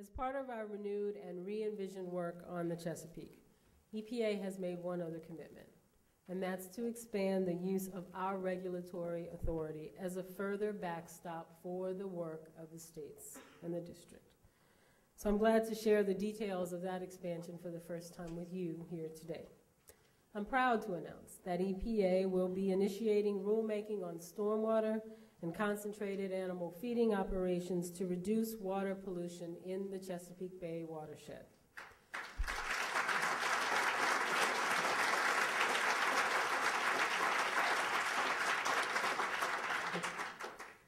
As part of our renewed and re-envisioned work on the Chesapeake, EPA has made one other commitment, and that's to expand the use of our regulatory authority as a further backstop for the work of the states and the district. So I'm glad to share the details of that expansion for the first time with you here today. I'm proud to announce that EPA will be initiating rulemaking on stormwater and concentrated animal feeding operations to reduce water pollution in the Chesapeake Bay watershed.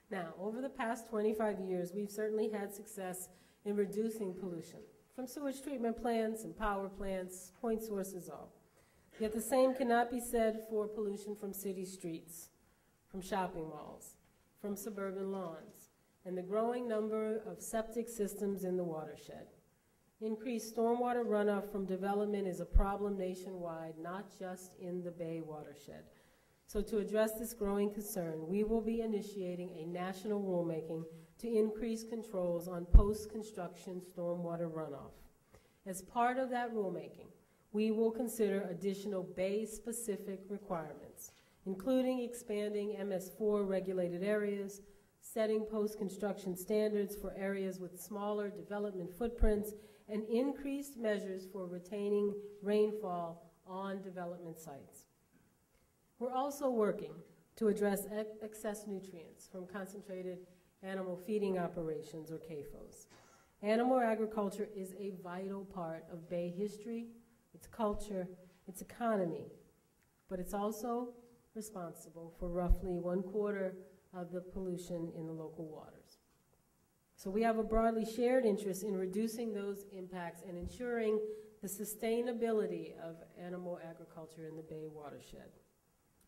Now, over the past 25 years, we've certainly had success in reducing pollution from sewage treatment plants and power plants, point sources all. Yet the same cannot be said for pollution from city streets, from shopping malls, from suburban lawns, and the growing number of septic systems in the watershed. Increased stormwater runoff from development is a problem nationwide, not just in the Bay watershed. So to address this growing concern, we will be initiating a national rulemaking to increase controls on post-construction stormwater runoff. As part of that rulemaking, we will consider additional Bay-specific requirements, including expanding MS4 regulated areas, setting post-construction standards for areas with smaller development footprints, and increased measures for retaining rainfall on development sites. We're also working to address excess nutrients from concentrated animal feeding operations, or CAFOs. Animal agriculture is a vital part of Bay history, its culture, its economy, but it's also responsible for roughly 1/4 of the pollution in the local waters. So we have a broadly shared interest in reducing those impacts and ensuring the sustainability of animal agriculture in the Bay watershed.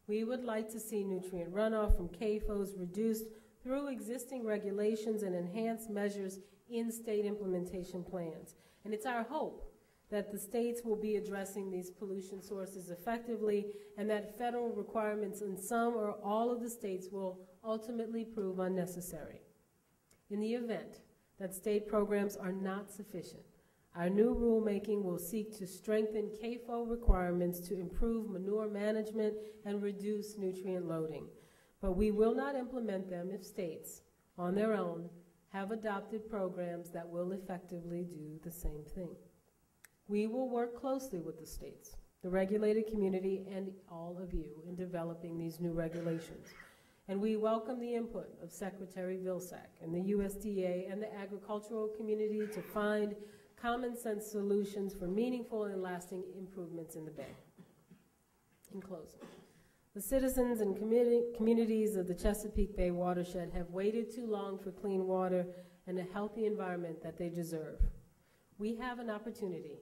We would like to see nutrient runoff from CAFOs reduced through existing regulations and enhanced measures in state implementation plans. And it's our hope that the states will be addressing these pollution sources effectively and that federal requirements in some or all of the states will ultimately prove unnecessary. In the event that state programs are not sufficient, our new rulemaking will seek to strengthen CAFO requirements to improve manure management and reduce nutrient loading. But we will not implement them if states, on their own, have adopted programs that will effectively do the same thing. We will work closely with the states, the regulated community, and all of you in developing these new regulations. And we welcome the input of Secretary Vilsack and the USDA and the agricultural community to find common sense solutions for meaningful and lasting improvements in the Bay. In closing, the citizens and communities of the Chesapeake Bay watershed have waited too long for clean water and a healthy environment that they deserve. We have an opportunity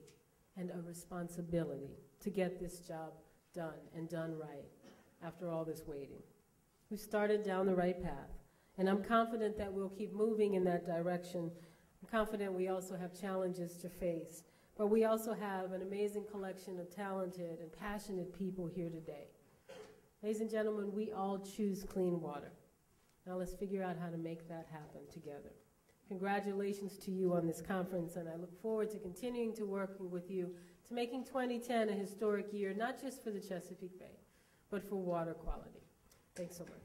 and a responsibility to get this job done and done right after all this waiting. We've started down the right path, and I'm confident that we'll keep moving in that direction. I'm confident we also have challenges to face, but we also have an amazing collection of talented and passionate people here today. Ladies and gentlemen, we all choose clean water. Now let's figure out how to make that happen together. Congratulations to you on this conference, and I look forward to continuing to work with you to making 2010 a historic year, not just for the Chesapeake Bay, but for water quality. Thanks so much.